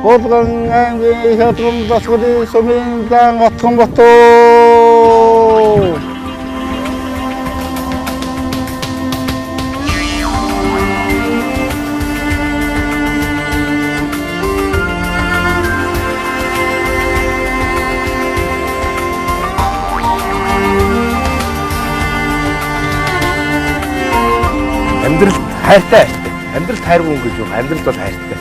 Хуулган аймгийн хятад засгийн сумын зан отхон бото. Амьдралд хайртай. Амьдралд хайргүй юм гэж юу? Амьдралд бол хайртай.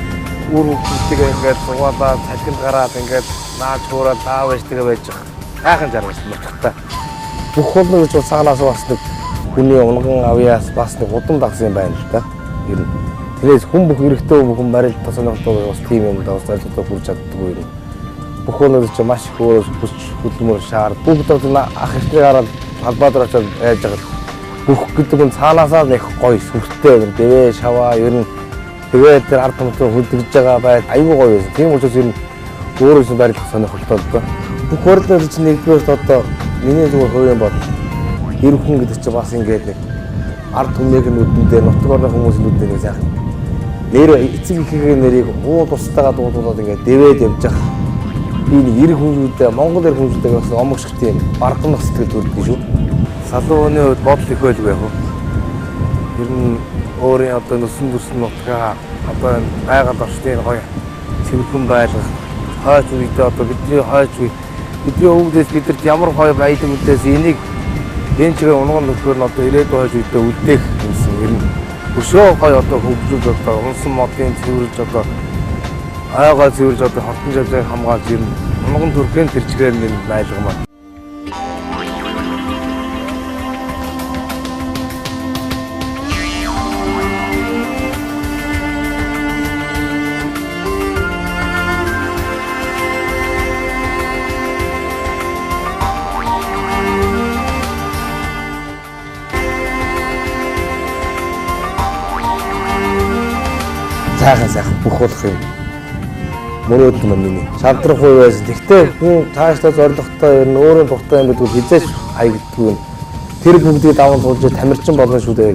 Үр хүүхдтэйгээ ингээд суугаад, цалин гараад ингээд наад хуураад аав ээжтэйгээ байж байгаа. Хайхан жаргал нутагтай. Бүх болно гэж бол цаанаас бас нэг хүний унган авьяас бас нэг удам дагсан юм байна л да. Ер нь. Тэрээс хүн бүх эрэгтэй бүхэн барил тосонохдоо бас тийм юм да бас ойлгохтой хүрч чаддаггүй юм. Бүх өнөр чи маш их өөрөөс хүч хөдөлмөр шаар. Бүгд ах ихтэй гараад албадар очоод яаж байгаа. Бүх гэдэг нь цаанаасаа нэг гоё сүртэй дэвээ шаваа ер нь тэгээд тэр ард түмэн хөдөлгөж байгаа бай аюу гоё байсан. Тийм учраас ер нь өөрөөс нь барилах сонирхолтой л доо. Бүх хурлаар чинь нэгдүгээр одоо миний зүгээр хувийн бод эр хүн гэдэг чинь бас ингээд нэг ард түмнийг нүдэндээ нутаг орны хүмүүс нүдэнд нэг сайхан нэр эцэг ихийн нэрийг уу тустайгаа дуудуулаад ингээд дэвээд явж байгаа. Би нэг эр хүмүүстээ Монгол эр хүмүүстээ бас омогших тийм баргамх сэтгэл төрдөг шүү. Салууны үед бодол их байлгүй яг. Ер нь өөрийн одоо нүсэн дүрсэн нутгаа одоо байгаль орчны гоё цэвэрхэн байлгах хойч үедээ одоо бидний хойч үе бидний өвгдөөс бидэрт ямар гоё баялаг үдээс энийг энэ чигээр унган нөхөр нь одоо ирээдүйн хойч үедээ үлдээх юмсан. Ер нь өшөө гоё одоо хөгжүүл одоо унсан модын цэвэрж одоо айгаа цэвэрж одоо хортон жавжааг хамгаалж ер нь унган төрхийн тэр чигээр нь байлгамаа. Сайхан бүх болох юм. Мөрөөд юм миний. Шавдрахгүй байсан. Тэгтээ хүн цаашдаа зоригтой ер нь өөрөө дуртай юм гэдэг хизээш хаягддаггүй. Тэр бүгдийг даван туулж тамирчин болно шүү дээ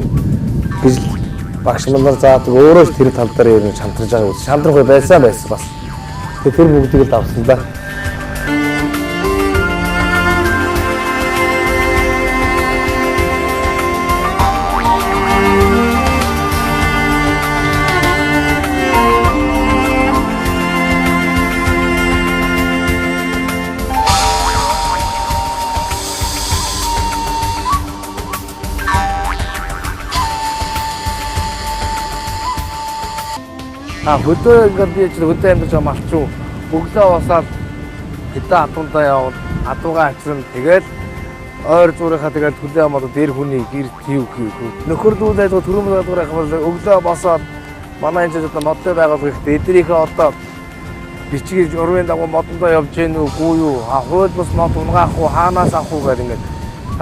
гэж багш нар заадаг. Өөрөө ч тэр тал дээр ер нь шантрж байгаа үс. Шантрахгүй байсан бас. Тэр бүгдийг давсан да. Хөдөө ингээд би ч хөдөө амьдарч байгаа малчуу өглөө басаад хэдэн хатундаа яваад хатуугаа авчирна. Тэгээд ойр зуурынхаа тэгээд хүлээ амаад дээр хүний гэр тийв хийх. Нөхөрлүүлээд төрөмөр гадуурах бол өглөө басаад манай энэ одоо модтой байгаад гэхдээ эдрийнхээ одоо бичгийг урвын дагуу модондоо явж гэнэ үгүй юу? Хууль бус мод унгаах уу хаанаас авах уу гэдэг ингээд.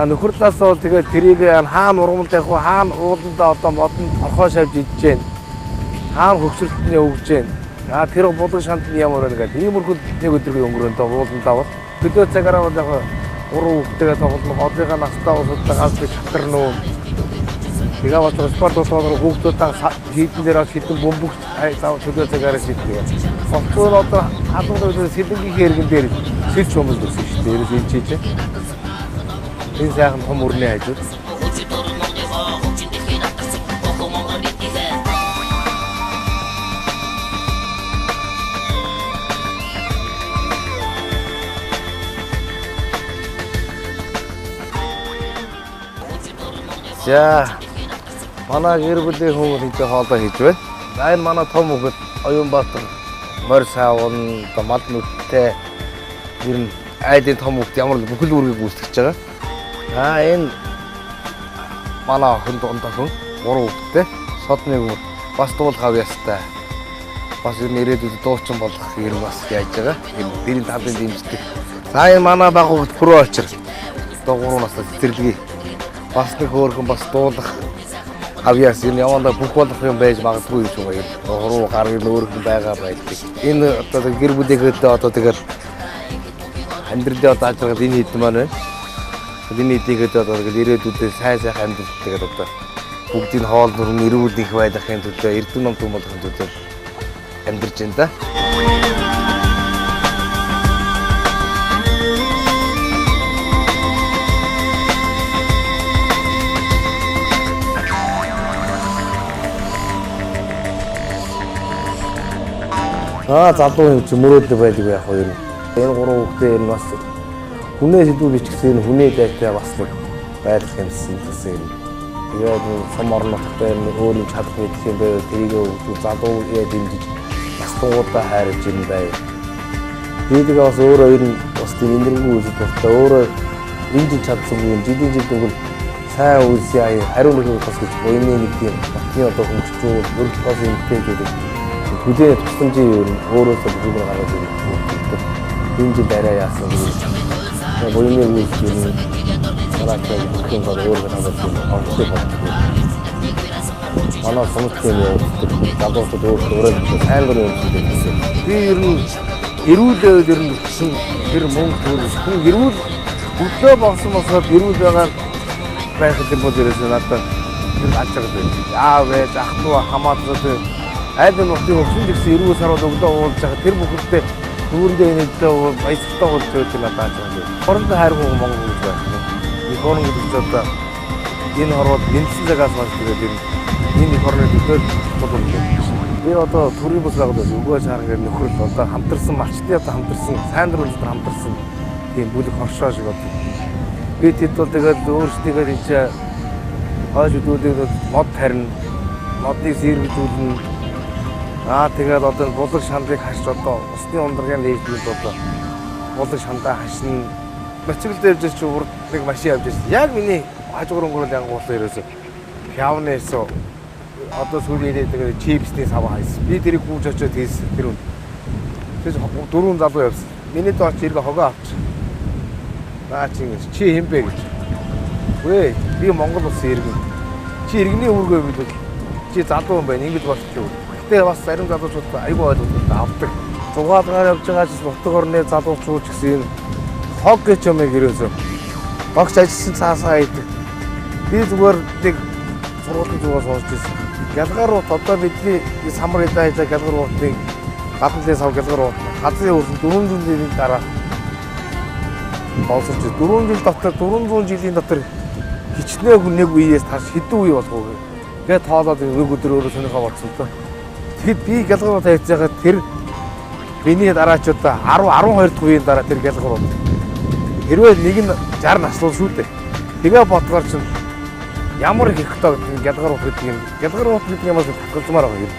Нөхөрлөөс бол тэгээд тэрийг хаана ургамал тавих уу хаана ууландаа одоо модонд орхоо шавж идэж гэнэ. Хаан хөвсөлтний өгж байна. Тэр булган шантны ямар байна гэдэг. Иймэрхүү нэг өдрийн өнгөрөөндөө уулан давал. Төдөө цагаараа бол яг 3 хүүхдтэйгээ тоглоно. Одынхаа настаа усуудаа ганц би чатарнуу. Тэгээ бол спорт тоглох хүүхдүүдээ хийдэн дээр хитэн бөмбөгч зав төдөө цагаараа шийддэг. Футбол одоо халуун сэлэнгийн хэрэгэн дээр сэлж хүмүүс байсан шүү дээ. Ерөөс энэ чийж. Энэ сайхан том өрнөө хажууд. За манай гэр бүлийн хүмүүс энэ хоолой хийж байна. За энэ манай том хүүхэд Оюнбаатар морь саавн мал нүдтэй ер нь айдын том хүүхэд ямар бүхэл үүргийг гүйцэтгэж байгаа. Энэ манай охин дондоо хүн 3 хүүхэдтэй содны хүн бас дуулах авьяастай. Бас ер нь ирээдүйд дуучин болох ер нь бас яаж байгаа. Бидний талын дэмждэг. За энэ манай баг хүүхэд Пүрөө очир. Одоо 3 настай цэцэрлэгээ. Бас нэг хөөрхөн бас дуулах авьяас энэ явандаа бүх болох юм байж магадгүй юм шиг байна. Уруу гар өөрхөн байгаа байдаг. Энэ одоо гэр бүлээгээ одоо тэгэл амьдралдаа одоо ажиглаад энэ хэд маань байна. Энэ хэдийгээд одоо ирээдүйдээ сайн амьдрал тэгээд одоо бүгдийн хоол нүрэн эрүүл их байхын төлөө эрдэм ном том болохын төлөө амьдарч байна да. Залуу юм мөрөөдөл байдаг яг хоёр. Энэ гурван хүүхдээ энэ бас хүнээ сэдвүү бичсэн хүнээ дайтай бас нэг байдал хэмжсэн гэсэн юм. Тэгээд сум орноттой өөр юм чадах мэдэх юм байв. Тэрийг залуу яаж дэмжиж бас тугуудаа хайрж юм байв. Тэгээд бас өөр хоёр нь бас тийм энэргүй үзэл болтой. Өөрөө инжин чадсан юм жилийн бол сайн үйлсээ хариу нэг бас гэж буйны нэг тийм батны одоо хөнгөчөө өргөж юмтэй гэдэг. Хүлээ тусламжийн юу өөрөөсөө бүгд гаргаж ирэх. Инжин дараа яасан юм. Буйны үйлс юм. Хараатай бүхэн бол өөр гаргаж ирэх. Онцлог болчихсон. Манай ସମସ୍ତେ залуучууд өөрөө сайн гэр юм гэсэн. Би ер нь эрүүл ер нь гэсэн тэр мөнгө хүн эрүүл өглөө богсон босоод эрүүл байгаа байхад юм бол ерөөсөө надад тэр алж байгаа байх. Яав вэ? Ахтуу хамаатай айд нутгийн өвчин гэсэн эрүүл сарууд өглөө уулж байгаа тэр бүхэндээ дүүрэндээ нэгдээ баясгалтай болж байгаа надад алж байгаа. Хорондоо хайргүй Монгол гэж байна. Нэг хорон гэж одоо энэ хорвол гинцэн цагаас хойш тэгээд энэ хорны төдөө бодлоо. Би одоо төрийн бус байгууллага өгөөж харахаар нөхрөл одоо хамтарсан малчтын одоо хамтарсан сайн дөрвөлд хамтарсан тийм бүлэг хоршоо шиг байна. Би тэд бол тэгээд өөрсдийгөө энэ хойш өдөрүүд мод тарина. Модыг сэргүүлнэ. Тэгээд одоо булаг шандрыг хашиж одоо усны ундрагын лейблүүд одоо булаг шандаа хашина. Мочигл дээрж ч урд нэг машин авч ирсэн. Яг миний хажуугаар өнгөрөөл янгуулсан ерөөсөө пявнээс одоо сүүлийн тэгээд чипсний сав хайсан. Би тэрийг гүйж очиод хийсэн тэр үн. Тэгэж дөрвөн залуу явсан. Миний дооч иргэ хогоо авч. Наа чи хэмбэ гэж. Үгүй би Монгол улсын иргэн. Чи иргэний үүргээ билүү. Чи залуу юм байна. Ингэж болчихлоо. Гэтэ бас зарим залуучууд айгүй ойлгоод авдаг. Зугаалгаар явж байгаа ч нутаг орны залуучууд гэсэн хог гэж юм ерөөсөө. Багш ажилласан цаасаа хийдэг. Би зүгээр нэг сургуулийн зүгээс сонсч ирсэн. Гялгарууд одоо бидний самар идэж гялгаруудыг гадны сав гялгарууд газрын өрсөн 400 жилийн дараа болсорч 4 жил дотор 400 жилийн дотор хичнээн хүн нэг үеэс тааш хэдэн үе болох вэ? Тэгээд тоолоод нэг өдөр өөрөө сонирхоо бодсон л доо. Тэгэд би гялгарууд хайж байгаа тэр миний дараачудаа 10 12 дахь үеийн дараа тэр гялгарууд хэрвээ нэг нь 60 наслуул шүү дээ. Тэгээ бодгоор чинь ямар их хөтөө гялгарууд гэдэг юм. Гялгарууд гэдэг юмас татгалзмаар байгаа юм.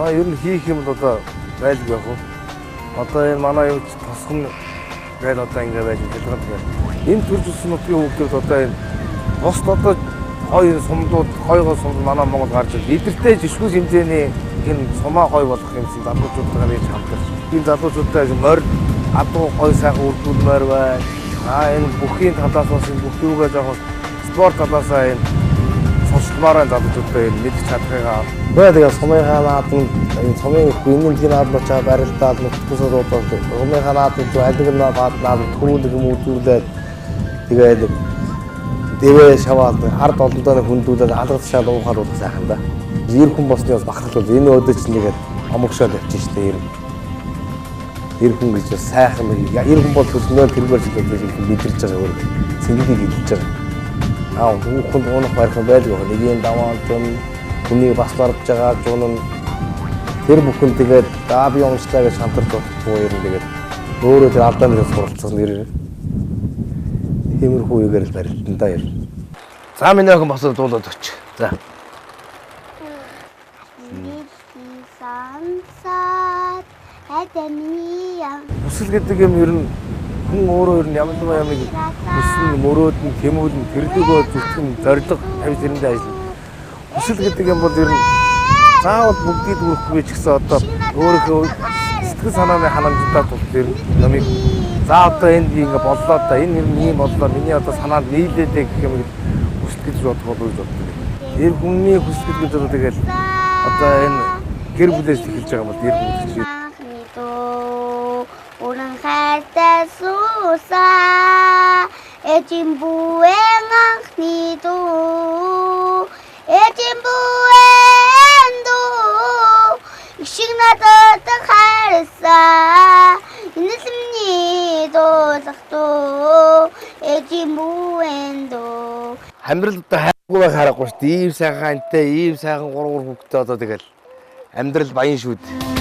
Ер нь хийх юм бол одоо байлгүй яг уу. Одоо энэ манай юу тосхон гээл одоо ингэ байж байгаа юм. Энэ төр зүсэн нутгийн хүүхдүүд одоо энэ бос одоо хоёр сумдууд хоёроо сум манай Монгол гарч ирж эдэртэй жишгүүс хэмжээний энэ сумаа гой болох юмсан залуучуудтайгаар яаж хамтарч. Энэ залуучуудтай морь адуу гой сайхан үрдүүлмээр байна. Энэ бүхийн талаас бас энэ бүхийгээ жоохон спорт талаасаа энэ сурчмаар залуучуудтай мэдчих чадхыгаа. Тэгээд сумынхаа наадам сумын хүннийний наадам чаа барилдаад нутгасаа дуудаад сумынхаа наадам ч альгнаа наадам төрүүлэг юм үзүүлээд тэгээд дэвээ шаваад ард олондоо хүндүүлээд алгад шал уухаар болох сайхан да. Ир хүн босны бас бахархал бол энэ өдөр чинь нэгээд омогшоод явчих штэ ир хүн гэж сайхан ир хүн бол төснөө тэргээр ч гэж мэдэрч байгаа өөр цэнгэлийг хэлж байгаа. Хүн унах барих байлгүй нэг юм даваа зам хүний бас гарч байгаа зүүн тэр бүхэн тэгээд би онцлаа гэж хамтарч болохгүй юм тэгээд өөрөө тэр алдааны суралцсан нэр тиймэрхүү үегээр л барилдан да ер. За миний охин босоод дуулаад оч. За. Хүсэл гэдэг юм ер нь хүн өөрөө ер нь ямар нэг хүсэл мөрөөд нь тэмүүлэн тэрлэгөө зүтгэн зориг тавьж тэрэндээ ажиллана. Хүсэл гэдэг юм бол ер нь заавал бүгдийг хүрхгүй ч гэсэн одоо өөрийнхөө сэтгэл санааны ханамжтай тул тэр намайг за одоо энд ингэ боллоо да энэ юм боллоо миний одоо санаанд нийлээд гэх юм хүсэл гэж бодох бол үү. Тэр хүний хүсэл гэж одоо тэгэл одоо энэ гэр бүлээс эхэлж байгаа юм бол гэр бүл чинь Orang kata суусаа эжин буэн анхны дуу эжин буэн дуу их шиг надад хайрлаа инэсэмний дуулах дуу эжин буэн дуу Амьдрал одоо хайргүй байх харахгүй шүү дээ. Ийм сайхан антай, ийм сайхан гурван хүүхэдтэй одоо тэгэл амьдрал баян шүү дээ.